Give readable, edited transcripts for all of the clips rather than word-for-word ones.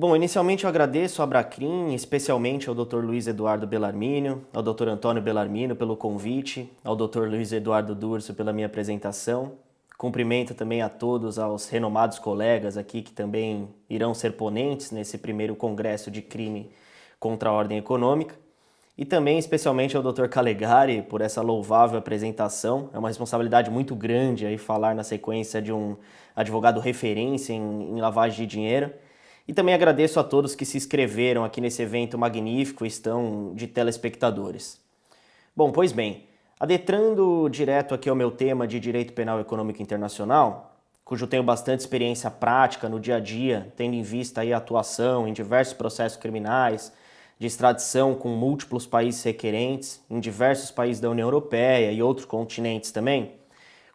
Bom, inicialmente eu agradeço a Abracrim, especialmente ao Dr. Luiz Eduardo Bellarmino, ao Dr. Antônio Bellarmino pelo convite, ao Dr. Luiz Eduardo Durso pela minha apresentação. Cumprimento também a todos aos renomados colegas aqui que também irão ser ponentes nesse primeiro congresso de crime contra a ordem econômica. E também especialmente ao Dr. Calegari por essa louvável apresentação. É uma responsabilidade muito grande aí falar na sequência de um advogado referência em lavagem de dinheiro. E também agradeço a todos que se inscreveram aqui nesse evento magnífico e estão de telespectadores. Bom, pois bem, adentrando direto aqui ao meu tema de Direito Penal Econômico Internacional, cujo tenho bastante experiência prática no dia a dia, tendo em vista aí a atuação em diversos processos criminais, de extradição com múltiplos países requerentes, em diversos países da União Europeia e outros continentes também,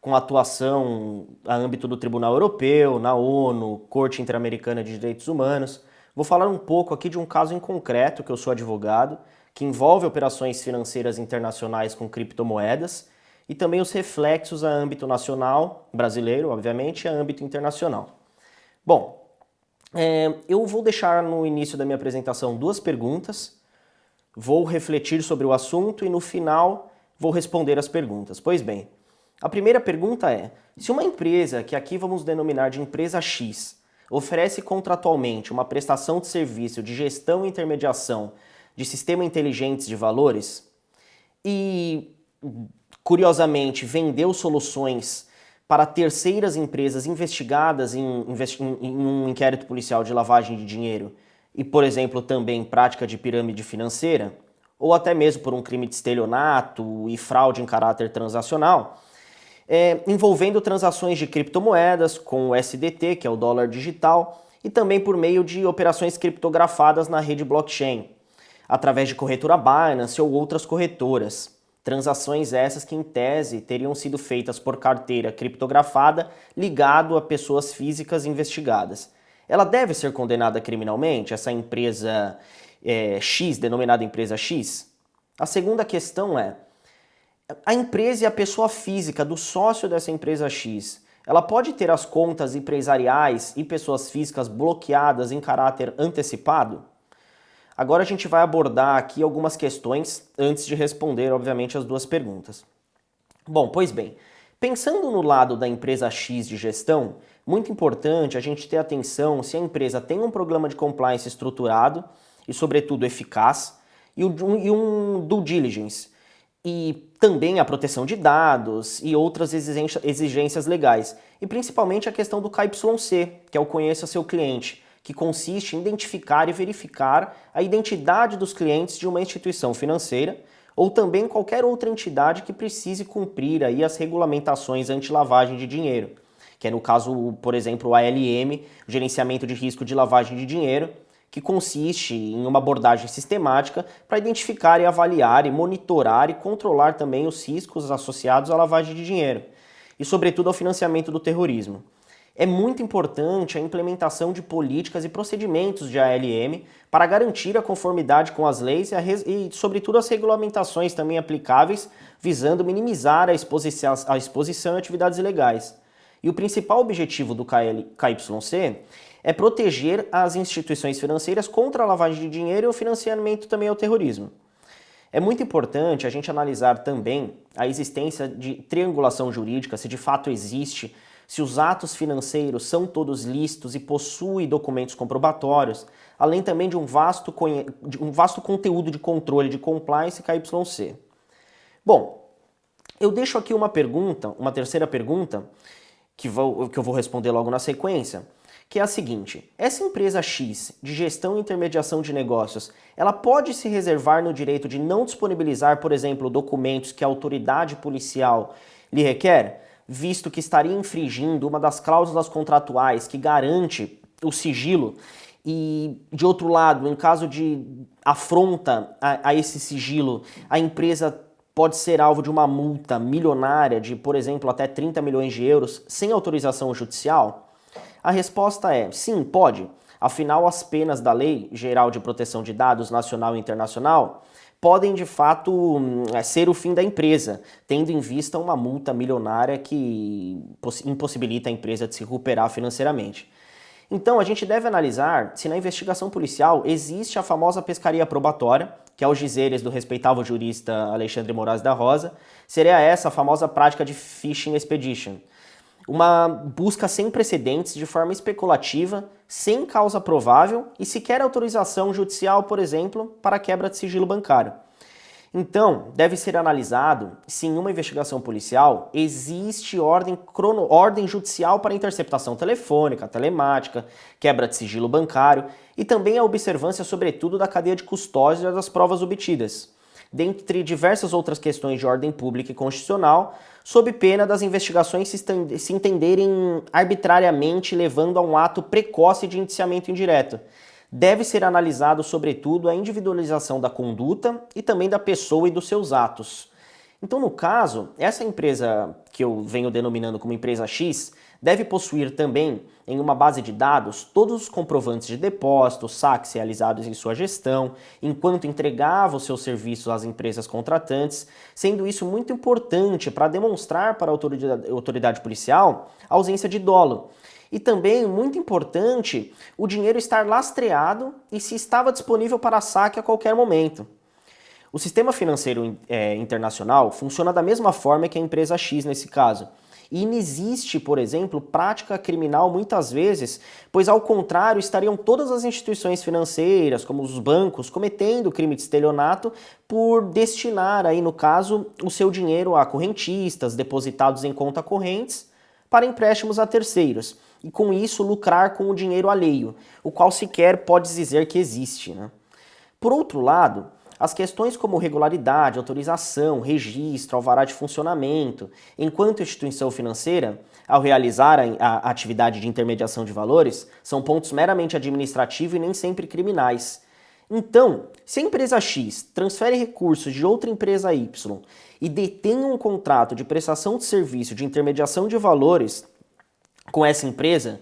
com atuação a âmbito do Tribunal Europeu, na ONU, Corte Interamericana de Direitos Humanos. Vou falar um pouco aqui de um caso em concreto, que eu sou advogado, que envolve operações financeiras internacionais com criptomoedas e também os reflexos a âmbito nacional, brasileiro, obviamente, e a âmbito internacional. Bom, eu vou deixar no início da minha apresentação duas perguntas, vou refletir sobre o assunto e no final vou responder as perguntas. Pois bem, a primeira pergunta é: se uma empresa, que aqui vamos denominar de empresa X, oferece contratualmente uma prestação de serviço de gestão e intermediação de sistema inteligentes de valores e, curiosamente, vendeu soluções para terceiras empresas investigadas em um inquérito policial de lavagem de dinheiro e, por exemplo, também prática de pirâmide financeira, ou até mesmo por um crime de estelionato e fraude em caráter transacional, envolvendo transações de criptomoedas com o SDT, que é o dólar digital, e também por meio de operações criptografadas na rede blockchain, através de corretora Binance ou outras corretoras. Transações essas que, em tese, teriam sido feitas por carteira criptografada ligado a pessoas físicas investigadas. Ela deve ser condenada criminalmente, essa empresa X, denominada empresa X? A segunda questão é: a empresa e a pessoa física do sócio dessa empresa X, ela pode ter as contas empresariais e pessoas físicas bloqueadas em caráter antecipado? Agora a gente vai abordar aqui algumas questões antes de responder, obviamente, as duas perguntas. Bom, pois bem, pensando no lado da empresa X de gestão, muito importante a gente ter atenção se a empresa tem um programa de compliance estruturado e, sobretudo, eficaz, e um due diligence, e também a proteção de dados e outras exigências legais, e principalmente a questão do KYC, que é o conheça seu cliente, que consiste em identificar e verificar a identidade dos clientes de uma instituição financeira ou também qualquer outra entidade que precise cumprir aí as regulamentações anti-lavagem de dinheiro, que é no caso, por exemplo, o ALM, o Gerenciamento de Risco de Lavagem de Dinheiro, que consiste em uma abordagem sistemática para identificar e avaliar e monitorar e controlar também os riscos associados à lavagem de dinheiro e, sobretudo, ao financiamento do terrorismo. É muito importante a implementação de políticas e procedimentos de ALM para garantir a conformidade com as leis e, sobretudo, as regulamentações também aplicáveis, visando minimizar a exposição a atividades ilegais. E o principal objetivo do KYC é proteger as instituições financeiras contra a lavagem de dinheiro e o financiamento também ao terrorismo. É muito importante a gente analisar também a existência de triangulação jurídica, se de fato existe, se os atos financeiros são todos lícitos e possuem documentos comprobatórios, além também de um vasto conteúdo de controle de compliance KYC. Bom, eu deixo aqui uma terceira pergunta, que eu vou responder logo na sequência, que é a seguinte: essa empresa X de gestão e intermediação de negócios, ela pode se reservar no direito de não disponibilizar, por exemplo, documentos que a autoridade policial lhe requer, visto que estaria infringindo uma das cláusulas contratuais que garante o sigilo e, de outro lado, em caso de afronta a esse sigilo, a empresa pode ser alvo de uma multa milionária de, por exemplo, até 30 milhões de euros sem autorização judicial? A resposta é sim, pode. Afinal, as penas da Lei Geral de Proteção de Dados Nacional e Internacional podem, de fato, ser o fim da empresa, tendo em vista uma multa milionária que impossibilita a empresa de se recuperar financeiramente. Então, a gente deve analisar se na investigação policial existe a famosa pescaria probatória, que é os dizeres do respeitável jurista Alexandre Moraes da Rosa, seria essa a famosa prática de fishing expedition. Uma busca sem precedentes, de forma especulativa, sem causa provável e sequer autorização judicial, por exemplo, para a quebra de sigilo bancário. Então, deve ser analisado se em uma investigação policial existe ordem judicial para interceptação telefônica, telemática, quebra de sigilo bancário e também a observância, sobretudo, da cadeia de custódia das provas obtidas, dentre diversas outras questões de ordem pública e constitucional, sob pena das investigações se entenderem arbitrariamente levando a um ato precoce de indiciamento indireto. Deve ser analisado, sobretudo, a individualização da conduta e também da pessoa e dos seus atos. Então, no caso, essa empresa que eu venho denominando como empresa X deve possuir também, em uma base de dados, todos os comprovantes de depósito, saques realizados em sua gestão, enquanto entregava os seus serviços às empresas contratantes, sendo isso muito importante para demonstrar para a autoridade policial a ausência de dolo. E também, muito importante, o dinheiro estar lastreado e se estava disponível para saque a qualquer momento. O sistema financeiro internacional funciona da mesma forma que a empresa X nesse caso. E inexiste, por exemplo, prática criminal muitas vezes, pois ao contrário estariam todas as instituições financeiras, como os bancos, cometendo crime de estelionato por destinar aí, no caso, o seu dinheiro a correntistas, depositados em conta correntes, para empréstimos a terceiros. E com isso lucrar com o dinheiro alheio, o qual sequer pode dizer que existe, né? Por outro lado, as questões como regularidade, autorização, registro, alvará de funcionamento, enquanto instituição financeira, ao realizar a atividade de intermediação de valores, são pontos meramente administrativos e nem sempre criminais. Então, se a empresa X transfere recursos de outra empresa Y e detém um contrato de prestação de serviço de intermediação de valores com essa empresa,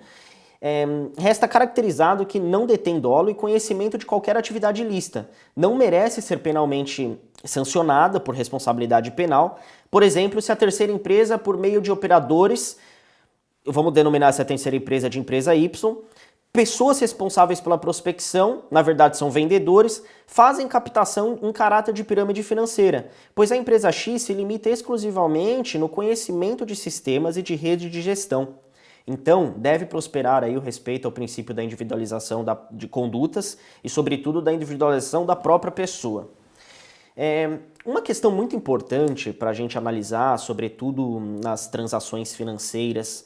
resta caracterizado que não detém dolo e conhecimento de qualquer atividade ilícita. Não merece ser penalmente sancionada por responsabilidade penal. Por exemplo, se a terceira empresa, por meio de operadores, vamos denominar essa terceira empresa de empresa Y, pessoas responsáveis pela prospecção, na verdade são vendedores, fazem captação em caráter de pirâmide financeira, pois a empresa X se limita exclusivamente no conhecimento de sistemas e de rede de gestão. Então, deve prosperar aí o respeito ao princípio da individualização de condutas e, sobretudo, da individualização da própria pessoa. Uma questão muito importante para a gente analisar, sobretudo nas transações financeiras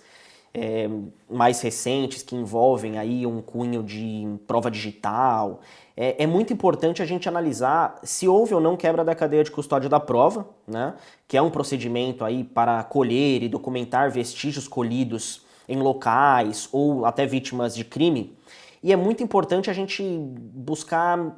mais recentes, que envolvem aí um cunho de prova digital, é muito importante a gente analisar se houve ou não quebra da cadeia de custódia da prova, né? Que é um procedimento aí para colher e documentar vestígios colhidos em locais ou até vítimas de crime. E é muito importante a gente buscar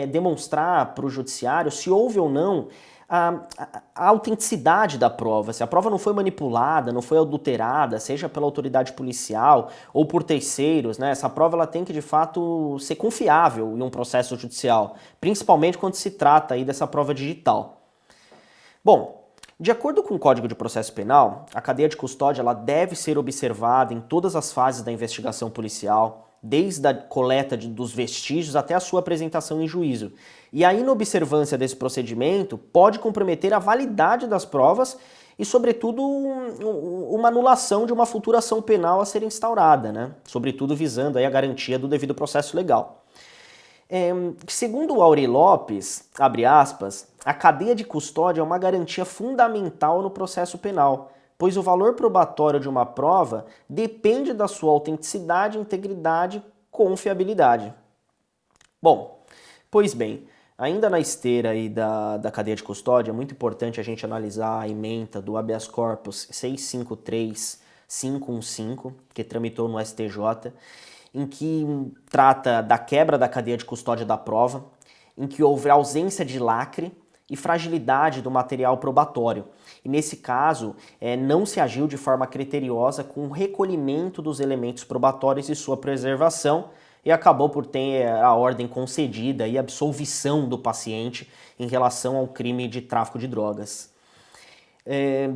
demonstrar para o judiciário se houve ou não a autenticidade da prova, se a prova não foi manipulada, não foi adulterada, seja pela autoridade policial ou por terceiros, né? Essa prova ela tem que de fato ser confiável em um processo judicial, principalmente quando se trata aí dessa prova digital. Bom, de acordo com o Código de Processo Penal, a cadeia de custódia ela deve ser observada em todas as fases da investigação policial, desde a coleta dos vestígios até a sua apresentação em juízo. E a inobservância desse procedimento pode comprometer a validade das provas e, sobretudo, uma anulação de uma futura ação penal a ser instaurada, né? Sobretudo visando aí a garantia do devido processo legal. Segundo o Aury Lopes, abre aspas, a cadeia de custódia é uma garantia fundamental no processo penal, pois o valor probatório de uma prova depende da sua autenticidade, integridade e confiabilidade. Bom, pois bem, ainda na esteira aí da cadeia de custódia, é muito importante a gente analisar a ementa do habeas corpus 653.515, que tramitou no STJ, em que trata da quebra da cadeia de custódia da prova, em que houve ausência de lacre e fragilidade do material probatório. E nesse caso, não se agiu de forma criteriosa com o recolhimento dos elementos probatórios e sua preservação, e acabou por ter a ordem concedida e absolvição do paciente em relação ao crime de tráfico de drogas.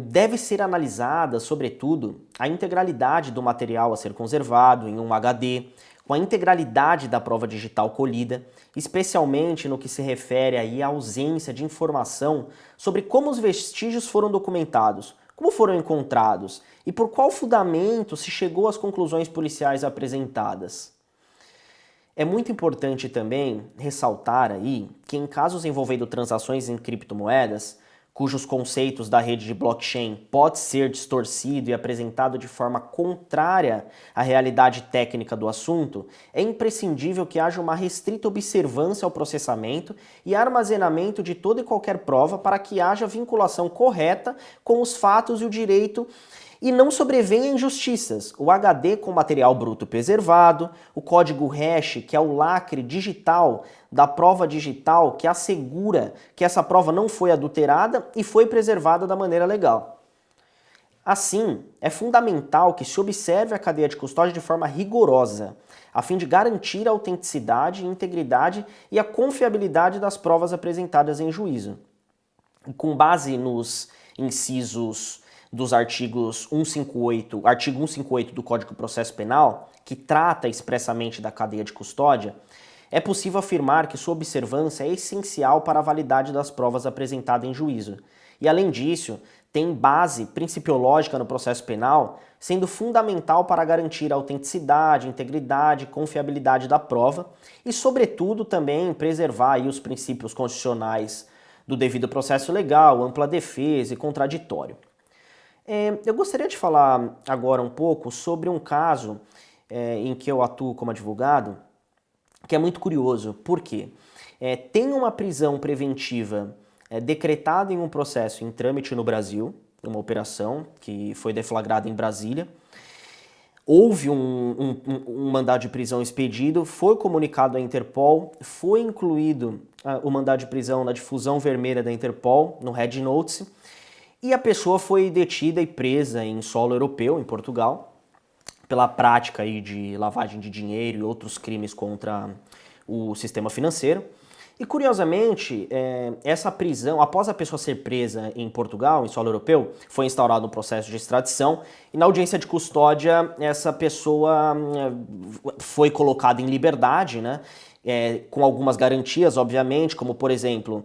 Deve ser analisada, sobretudo, a integralidade do material a ser conservado em um HD, com a integralidade da prova digital colhida, especialmente no que se refere aí à ausência de informação sobre como os vestígios foram documentados, como foram encontrados e por qual fundamento se chegou às conclusões policiais apresentadas. É muito importante também ressaltar aí que em casos envolvendo transações em criptomoedas, cujos conceitos da rede de blockchain pode ser distorcido e apresentado de forma contrária à realidade técnica do assunto, é imprescindível que haja uma restrita observância ao processamento e armazenamento de toda e qualquer prova para que haja vinculação correta com os fatos e o direito e não sobrevenha injustiças. O HD com material bruto preservado, o código hash, que é o lacre digital da prova digital que assegura que essa prova não foi adulterada e foi preservada da maneira legal. Assim, é fundamental que se observe a cadeia de custódia de forma rigorosa, a fim de garantir a autenticidade, integridade e a confiabilidade das provas apresentadas em juízo. E com base nos incisos dos artigos 158, artigo 158 do Código de Processo Penal, que trata expressamente da cadeia de custódia, é possível afirmar que sua observância é essencial para a validade das provas apresentadas em juízo. E além disso, tem base principiológica no processo penal, sendo fundamental para garantir a autenticidade, integridade e confiabilidade da prova e, sobretudo, também preservar aí os princípios constitucionais do devido processo legal, ampla defesa e contraditório. Eu gostaria de falar agora um pouco sobre um caso em que eu atuo como advogado, que é muito curioso. Por quê? Tem uma prisão preventiva decretada em um processo em trâmite no Brasil, uma operação que foi deflagrada em Brasília. Houve um mandado de prisão expedido, foi comunicado à Interpol, foi incluído o mandado de prisão na difusão vermelha da Interpol, no Red Notice, e a pessoa foi detida e presa em solo europeu, em Portugal, pela prática aí de lavagem de dinheiro e outros crimes contra o sistema financeiro. E curiosamente, essa prisão, após a pessoa ser presa em Portugal, em solo europeu, foi instaurado um processo de extradição e na audiência de custódia essa pessoa foi colocada em liberdade, né? Com algumas garantias, obviamente, como por exemplo,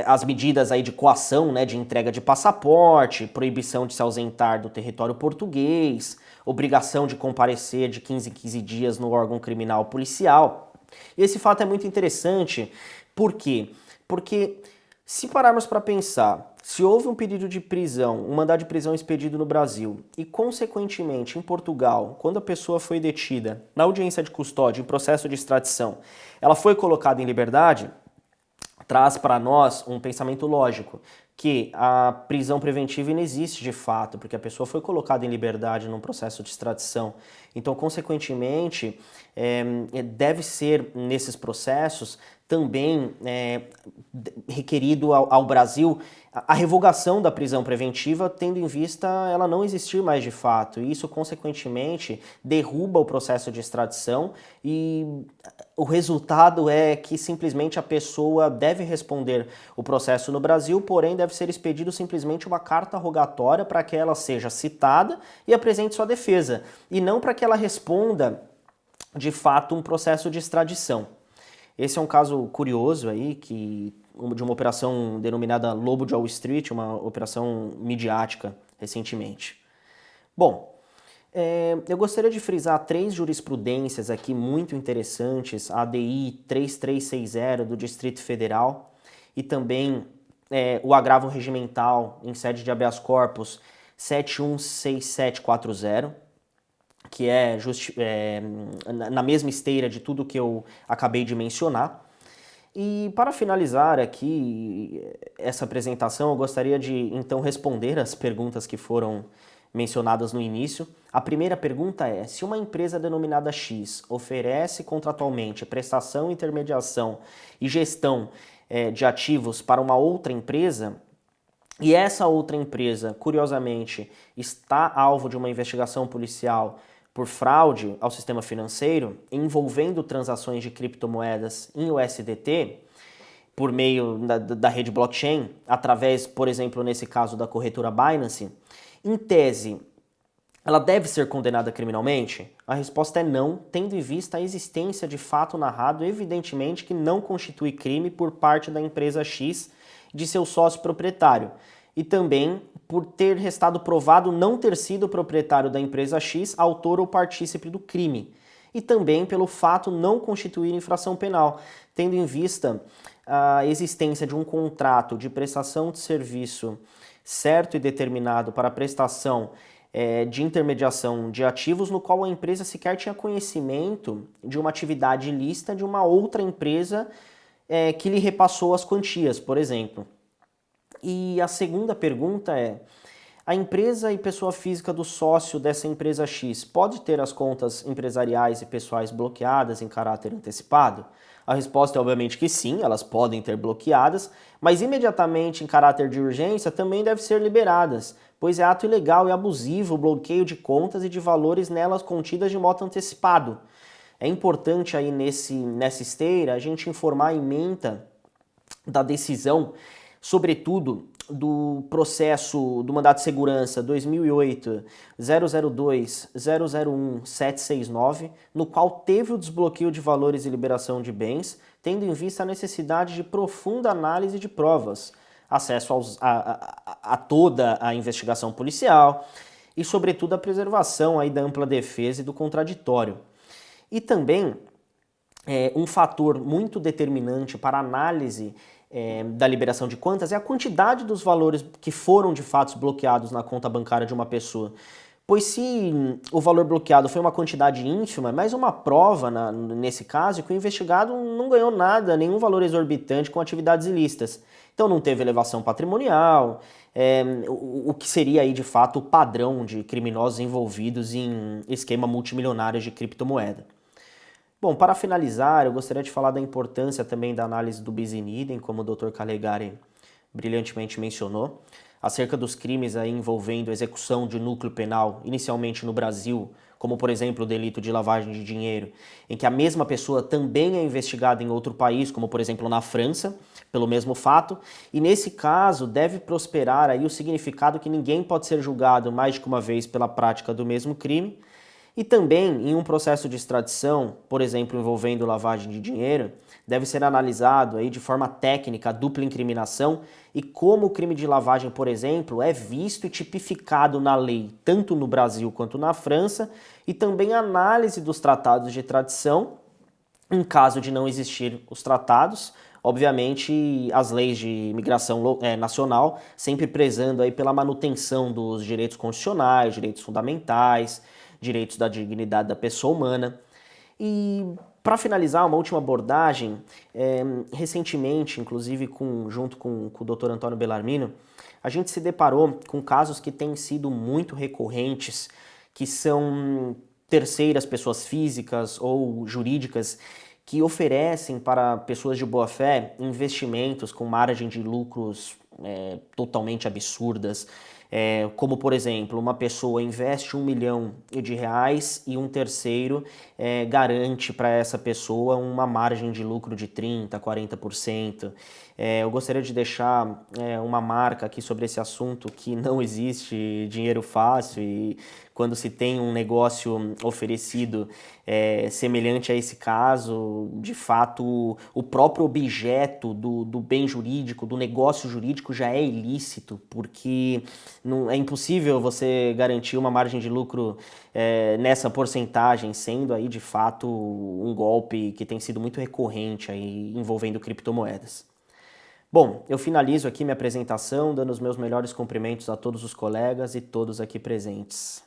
as medidas aí de coação, né, de entrega de passaporte, proibição de se ausentar do território português, obrigação de comparecer de 15 em 15 dias no órgão criminal policial. E esse fato é muito interessante, por quê? Porque se pararmos para pensar, se houve um pedido de prisão, um mandado de prisão expedido no Brasil e, consequentemente, em Portugal, quando a pessoa foi detida na audiência de custódia, em processo de extradição, ela foi colocada em liberdade, traz para nós um pensamento lógico, que a prisão preventiva não existe de fato, porque a pessoa foi colocada em liberdade num processo de extradição. Então, consequentemente, deve ser, nesses processos, também requerido ao Brasil a revogação da prisão preventiva, tendo em vista ela não existir mais de fato. E isso, consequentemente, derruba o processo de extradição e o resultado é que simplesmente a pessoa deve responder o processo no Brasil, porém deve ser expedido simplesmente uma carta rogatória para que ela seja citada e apresente sua defesa, e não para que ela responda, de fato, um processo de extradição. Esse é um caso curioso aí, de uma operação denominada Lobo de Wall Street, uma operação midiática recentemente. Bom, eu gostaria de frisar 3 jurisprudências aqui muito interessantes, a ADI 3360 do Distrito Federal e também o agravo regimental em sede de habeas corpus 716740, que é na mesma esteira de tudo que eu acabei de mencionar. E para finalizar aqui essa apresentação, eu gostaria de então responder as perguntas que foram mencionadas no início. A primeira pergunta é: se uma empresa denominada X oferece contratualmente prestação, intermediação e gestão de ativos para uma outra empresa, e essa outra empresa, curiosamente, está alvo de uma investigação policial por fraude ao sistema financeiro, envolvendo transações de criptomoedas em USDT, por meio da rede blockchain, através, por exemplo, nesse caso da corretora Binance, em tese, ela deve ser condenada criminalmente? A resposta é não, tendo em vista a existência de fato narrado, evidentemente que não constitui crime por parte da empresa X de seu sócio proprietário, e também por ter restado provado não ter sido o proprietário da empresa X autor ou partícipe do crime, e também pelo fato não constituir infração penal, tendo em vista a existência de um contrato de prestação de serviço certo e determinado para a prestação de intermediação de ativos, no qual a empresa sequer tinha conhecimento de uma atividade ilícita de uma outra empresa que lhe repassou as quantias, por exemplo. E a segunda pergunta é: a empresa e pessoa física do sócio dessa empresa X pode ter as contas empresariais e pessoais bloqueadas em caráter antecipado? A resposta é obviamente que sim, elas podem ter bloqueadas, mas imediatamente em caráter de urgência também devem ser liberadas, pois é ato ilegal e abusivo o bloqueio de contas e de valores nelas contidas de modo antecipado. É importante aí nessa esteira a gente informar a ementa da decisão, sobretudo do processo do mandato de segurança 2008-002-001-769, no qual teve o desbloqueio de valores e liberação de bens, tendo em vista a necessidade de profunda análise de provas, acesso a toda a investigação policial e, sobretudo, a preservação aí da ampla defesa e do contraditório. E também um fator muito determinante para a análise da liberação de contas é a quantidade dos valores que foram de fato bloqueados na conta bancária de uma pessoa. Pois se o valor bloqueado foi uma quantidade ínfima, mais uma prova nesse caso é que o investigado não ganhou nada, nenhum valor exorbitante com atividades ilícitas. Então não teve elevação patrimonial, o que seria aí de fato o padrão de criminosos envolvidos em esquema multimilionário de criptomoeda. Bom, para finalizar, eu gostaria de falar da importância também da análise do bis in idem, como o Dr. Calegari brilhantemente mencionou, acerca dos crimes aí envolvendo execução de núcleo penal, inicialmente no Brasil, como por exemplo o delito de lavagem de dinheiro, em que a mesma pessoa também é investigada em outro país, como por exemplo na França, pelo mesmo fato, e nesse caso deve prosperar aí o significado que ninguém pode ser julgado mais de uma vez pela prática do mesmo crime. E também, em um processo de extradição, por exemplo, envolvendo lavagem de dinheiro, deve ser analisado aí de forma técnica a dupla incriminação e como o crime de lavagem, por exemplo, é visto e tipificado na lei, tanto no Brasil quanto na França, e também a análise dos tratados de extradição, em caso de não existir os tratados, obviamente as leis de imigração nacional, sempre prezando aí pela manutenção dos direitos constitucionais, direitos fundamentais, direitos da dignidade da pessoa humana. E para finalizar, uma última abordagem, recentemente, inclusive junto com o Dr. Antônio Bellarmino, a gente se deparou com casos que têm sido muito recorrentes, que são terceiras pessoas físicas ou jurídicas que oferecem para pessoas de boa fé investimentos com margem de lucros totalmente absurdas, como por exemplo, uma pessoa investe R$1 milhão e um terceiro garante para essa pessoa uma margem de lucro de 30%, 40%. Eu gostaria de deixar uma marca aqui sobre esse assunto, que não existe dinheiro fácil, e quando se tem um negócio oferecido semelhante a esse caso, de fato o próprio objeto do bem jurídico, do negócio jurídico já é ilícito, porque não, é impossível você garantir uma margem de lucro nessa porcentagem, sendo aí de fato um golpe que tem sido muito recorrente aí envolvendo criptomoedas. Bom, eu finalizo aqui minha apresentação, dando os meus melhores cumprimentos a todos os colegas e todos aqui presentes.